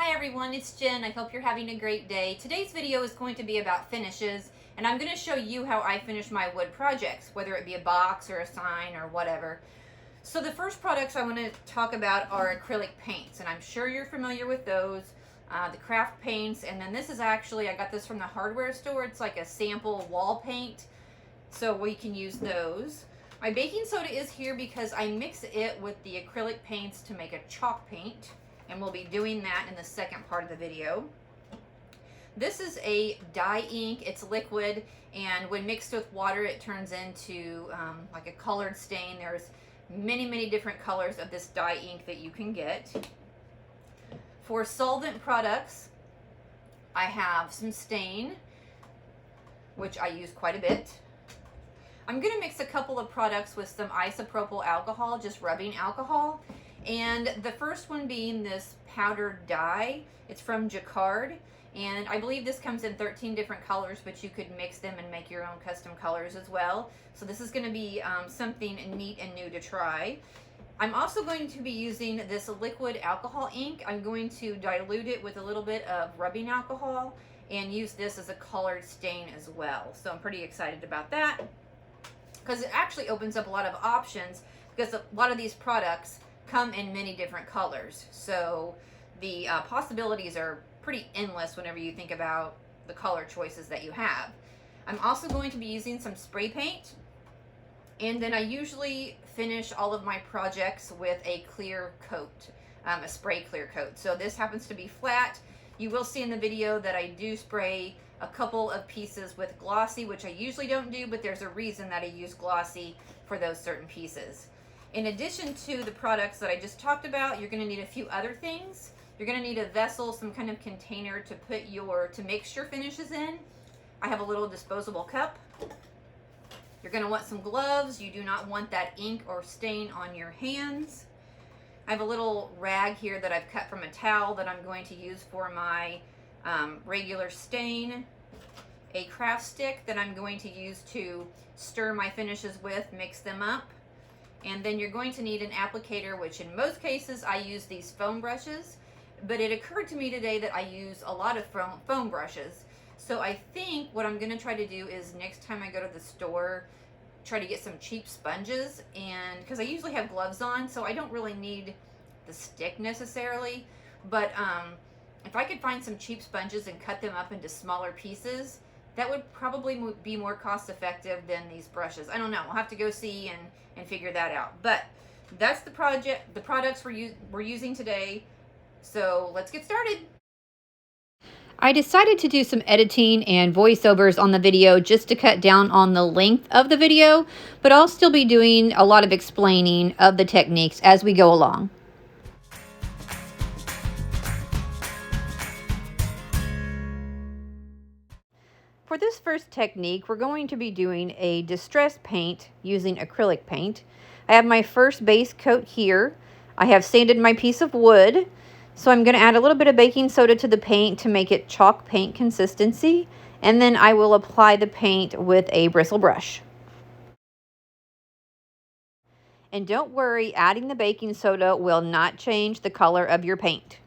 Hi everyone, it's Jen. I hope you're having a great day. Today's video is going to be about finishes, and I'm going to show you how I finish my wood projects, whether it be a box or a sign or whatever. So the first products I want to talk about are acrylic paints, and I'm sure you're familiar with those, the craft paints, and then this is actually, I got this from the hardware store. It's like a sample wall paint, so we can use those. My baking soda is here because I mix it with the acrylic paints to make a chalk paint, and we'll be doing that in the second part of the video. This is a dye ink. It's liquid, and when mixed with water it turns into like a colored stain. There's many different colors of this dye ink that you can get. For solvent products, I have some stain, which I use quite a bit. I'm going to mix a couple of products with some isopropyl alcohol, just rubbing alcohol. And the first one being this powdered dye. It's from Jacquard, and I believe this comes in 13 different colors, but you could mix them and make your own custom colors as well. So this is going to be something neat and new to try. I'm also going to be using this liquid alcohol ink. I'm going to dilute it with a little bit of rubbing alcohol and use this as a colored stain as well. So I'm pretty excited about that, because it actually opens up a lot of options, because a lot of these products come in many different colors. So the possibilities are pretty endless whenever you think about the color choices that you have. I'm also going to be using some spray paint, and then I usually finish all of my projects with a clear coat, a spray clear coat. So this happens to be flat. You will see in the video that I do spray a couple of pieces with glossy, which I usually don't do, but there's a reason that I use glossy for those certain pieces. In addition to the products that I just talked about, you're going to need a few other things. You're going to need a vessel, some kind of container to mix your finishes in. I have a little disposable cup. You're going to want some gloves. You do not want that ink or stain on your hands. I have a little rag here that I've cut from a towel that I'm going to use for my regular stain. A craft stick that I'm going to use to stir my finishes with, mix them up. And then you're going to need an applicator, which in most cases I use these foam brushes, but it occurred to me today that I use a lot of foam brushes. So I think what I'm going to try to do is next time I go to the store, try to get some cheap sponges, and because I usually have gloves on, so I don't really need the stick necessarily, but if I could find some cheap sponges and cut them up into smaller pieces, that would probably be more cost effective than these brushes. I don't know. We'll have to go see and figure that out. But that's the products we're using today. So let's get started. I decided to do some editing and voiceovers on the video just to cut down on the length of the video, but I'll still be doing a lot of explaining of the techniques as we go along. For this first technique, we're going to be doing a distress paint using acrylic paint. I have my first base coat here. I have sanded my piece of wood, so I'm going to add a little bit of baking soda to the paint to make it chalk paint consistency, and then I will apply the paint with a bristle brush. And don't worry, adding the baking soda will not change the color of your paint.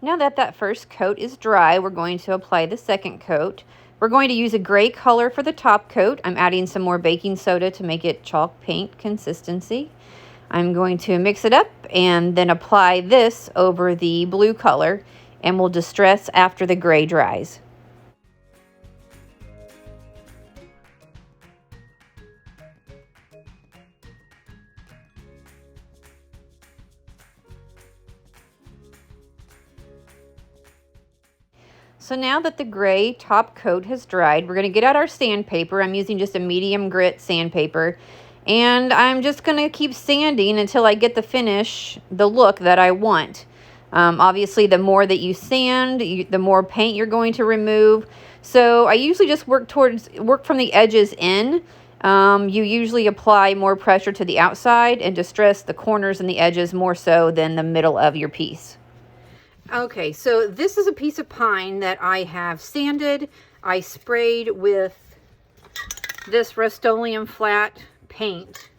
Now that that first coat is dry, we're going to apply the second coat. We're going to use a gray color for the top coat. I'm adding some more baking soda to make it chalk paint consistency. I'm going to mix it up and then apply this over the blue color, and we'll distress after the gray dries. So now that the gray top coat has dried, we're going to get out our sandpaper. I'm using just a medium grit sandpaper, and I'm just going to keep sanding until I get the finish, the look that I want. Obviously, the more that you sand, the more paint you're going to remove. So I usually just work from the edges in. You usually apply more pressure to the outside and distress the corners and the edges more so than the middle of your piece. Okay, so this is a piece of pine that I have sanded. I sprayed with this Rust-Oleum flat paint,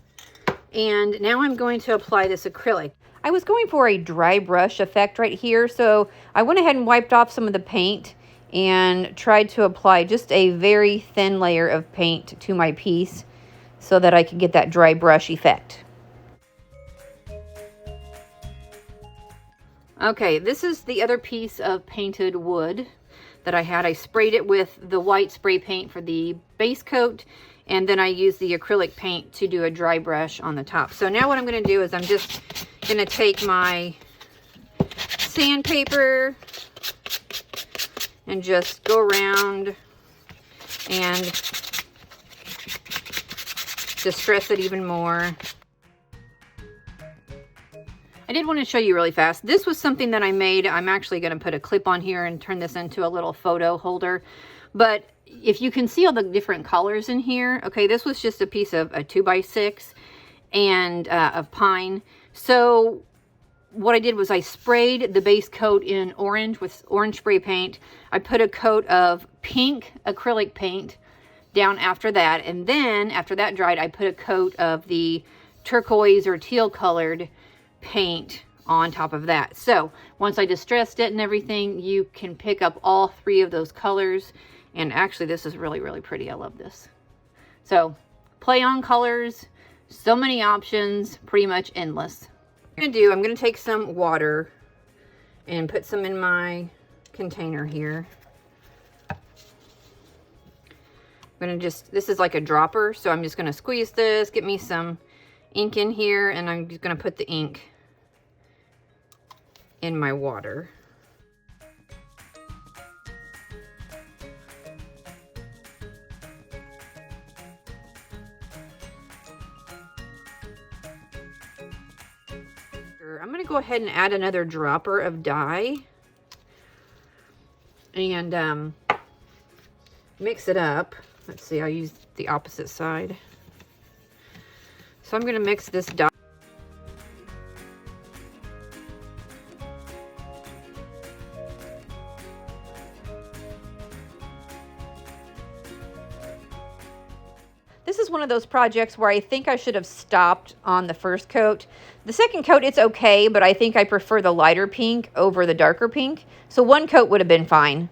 and now I'm going to apply this acrylic. I was going for a dry brush effect right here, so I went ahead and wiped off some of the paint and tried to apply just a very thin layer of paint to my piece so that I could get that dry brush effect. Okay, this is the other piece of painted wood that I had. I sprayed it with the white spray paint for the base coat, and then I used the acrylic paint to do a dry brush on the top. So now what I'm going to do is I'm just going to take my sandpaper and just go around and distress it even more. I did want to show you really fast. This was something that I made. I'm actually going to put a clip on here and turn this into a little photo holder. But if you can see all the different colors in here, okay, this was just a piece of a 2x6 and of pine. So what I did was I sprayed the base coat in orange with orange spray paint. I put a coat of pink acrylic paint down after that. And then after that dried, I put a coat of the turquoise or teal colored paint on top of that. So once I distressed it and everything, you can pick up all three of those colors. And actually this is really, really pretty. I love this. So play on colors, so many options, pretty much endless. What I'm gonna do, I'm gonna take some water and put some in my container here. I'm gonna this is like a dropper, so I'm just gonna squeeze this, get me some ink in here, and I'm just gonna put the ink in my water. I'm going to go ahead and add another dropper of dye and mix it up. Let's see, I'll use the opposite side. So I'm going to mix this dye. This is one of those projects where I think I should have stopped on the first coat. The second coat, it's okay, but I think I prefer the lighter pink over the darker pink. So one coat would have been fine.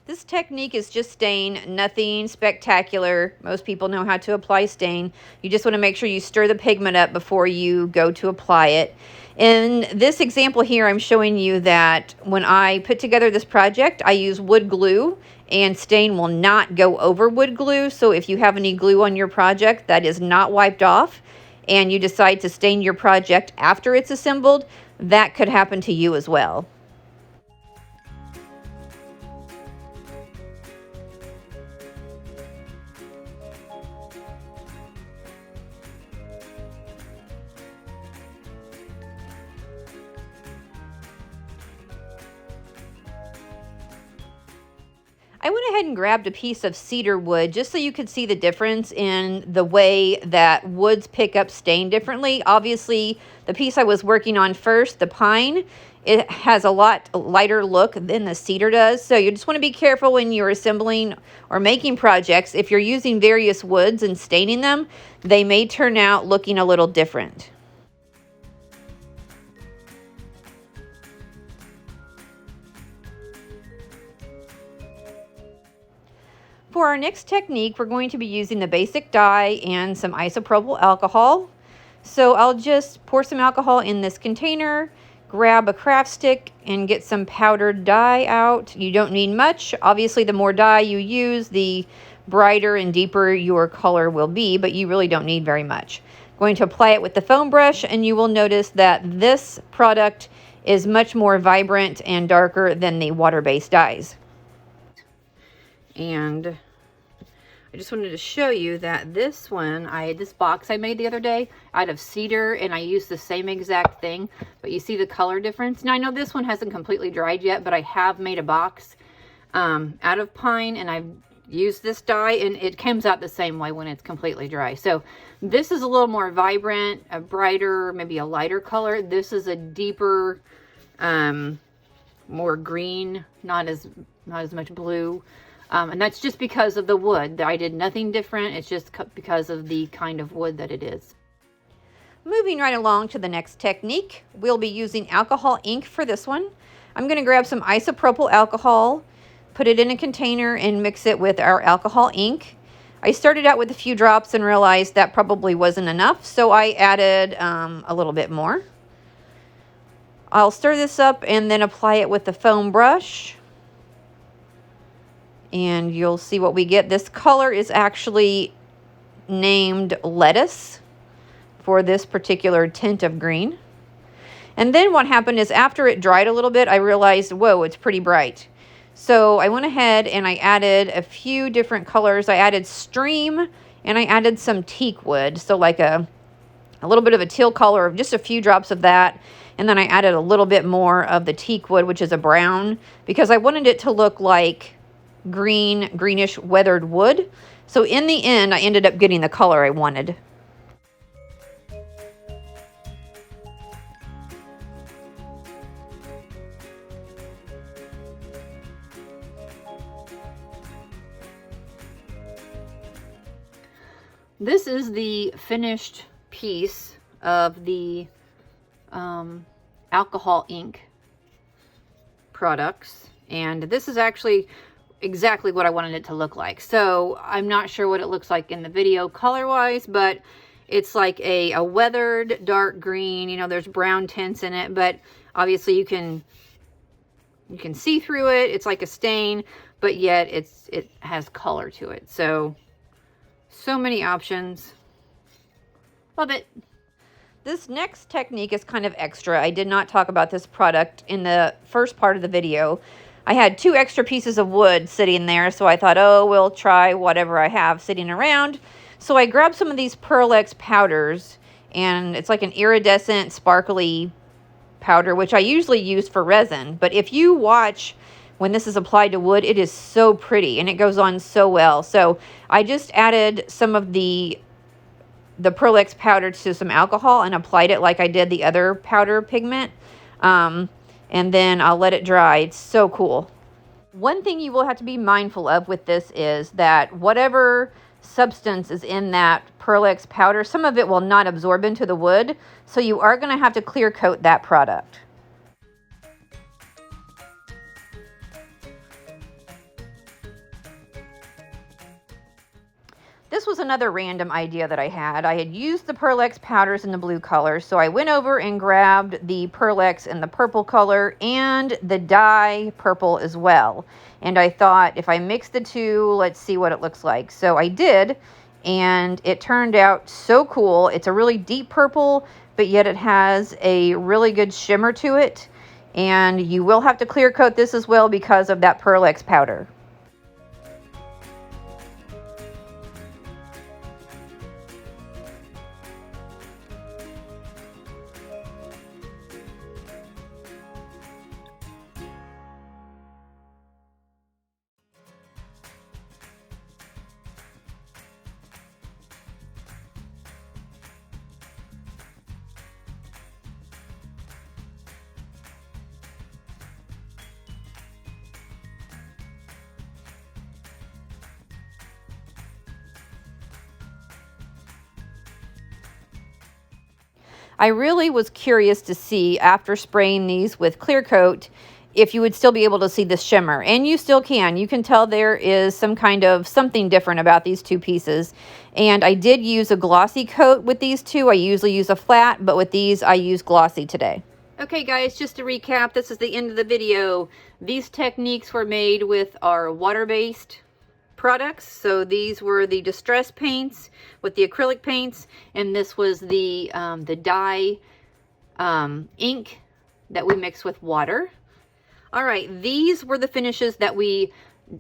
This technique is just stain, nothing spectacular. Most people know how to apply stain. You just want to make sure you stir the pigment up before you go to apply it. In this example here, I'm showing you that when I put together this project, I use wood glue, and stain will not go over wood glue. So if you have any glue on your project that is not wiped off and you decide to stain your project after it's assembled, that could happen to you as well. I went ahead and grabbed a piece of cedar wood just so you could see the difference in the way that woods pick up stain differently. Obviously, the piece I was working on first, the pine, it has a lot lighter look than the cedar does. So you just want to be careful when you're assembling or making projects. If you're using various woods and staining them, they may turn out looking a little different. For our next technique, we're going to be using the basic dye and some isopropyl alcohol. So I'll just pour some alcohol in this container, grab a craft stick, and get some powdered dye out. You don't need much. Obviously, the more dye you use, the brighter and deeper your color will be, but you really don't need very much. Going to apply it with the foam brush, and you will notice that this product is much more vibrant and darker than the water-based dyes. And I just wanted to show you that this one, this box I made the other day out of cedar, and I used the same exact thing, but you see the color difference. Now I know this one hasn't completely dried yet, but I have made a box out of pine, and I've used this dye, and it comes out the same way when it's completely dry. So this is a little more vibrant, a brighter, maybe a lighter color. This is a deeper, more green, not as much blue. And that's just because of the wood. I did nothing different. It's just because of the kind of wood that it is. Moving right along to the next technique, we'll be using alcohol ink for this one. I'm going to grab some isopropyl alcohol, put it in a container, and mix it with our alcohol ink. I started out with a few drops and realized that probably wasn't enough, so I added a little bit more. I'll stir this up and then apply it with the foam brush. And you'll see what we get. This color is actually named lettuce for this particular tint of green. And then what happened is after it dried a little bit, I realized, whoa, it's pretty bright. So I went ahead and I added a few different colors. I added stream and I added some teak wood. So like a little bit of a teal color, just a few drops of that. And then I added a little bit more of the teak wood, which is a brown, because I wanted it to look like greenish weathered wood. So in the end, I ended up getting the color I wanted. This is the finished piece of the alcohol ink products, and this is actually exactly what I wanted it to look like. So I'm not sure what it looks like in the video color wise, but it's like a weathered dark green. You know, there's brown tints in it, but obviously you can see through it. It's like a stain, but yet it has color to it. So many options. Love it. This next technique is kind of extra. I did not talk about this product in the first part of the video. I had 2 extra pieces of wood sitting there, so I thought, oh, we'll try whatever I have sitting around. So I grabbed some of these Pearl-Ex powders, and it's like an iridescent, sparkly powder, which I usually use for resin. But if you watch when this is applied to wood, it is so pretty, and it goes on so well. So I just added some of the Pearl-Ex powder to some alcohol and applied it like I did the other powder pigment. And then I'll let it dry. It's so cool. One thing you will have to be mindful of with this is that whatever substance is in that Pearl-Ex powder, some of it will not absorb into the wood, so you are going to have to clear coat that product. This was another random idea that I had. I had used the Pearl-Ex powders in the blue color, so I went over and grabbed the Pearl-Ex in the purple color and the dye purple as well. And I thought, if I mix the two, let's see what it looks like. So I did, and it turned out so cool. It's a really deep purple, but yet it has a really good shimmer to it. And you will have to clear coat this as well because of that Pearl-Ex powder. I really was curious to see, after spraying these with clear coat, if you would still be able to see the shimmer. And you still can. You can tell there is some kind of something different about these two pieces. And I did use a glossy coat with these two. I usually use a flat, but with these I use glossy today. Okay guys, just to recap, this is the end of the video. These techniques were made with our water-based products. So these were the distress paints with the acrylic paints, and this was the dye ink that we mixed with water. All right, these were the finishes that we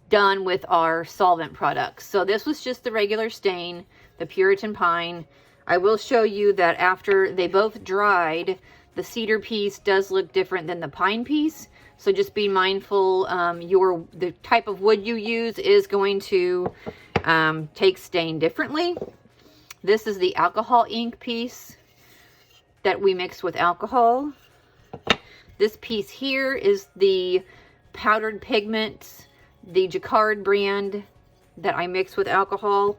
done with our solvent products. So this was just the regular stain, the Puritan Pine. I will show you that after they both dried, the cedar piece does look different than the pine piece. So just be mindful, the type of wood you use is going to take stain differently. This is the alcohol ink piece that we mixed with alcohol. This piece here is the powdered pigment, the Jacquard brand that I mixed with alcohol.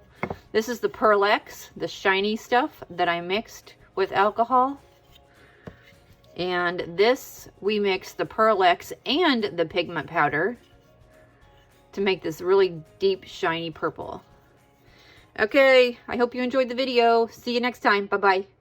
This is the Pearl X, the shiny stuff that I mixed with alcohol. And this, we mixed the Pearl X and the pigment powder to make this really deep, shiny purple. Okay, I hope you enjoyed the video. See you next time. Bye-bye.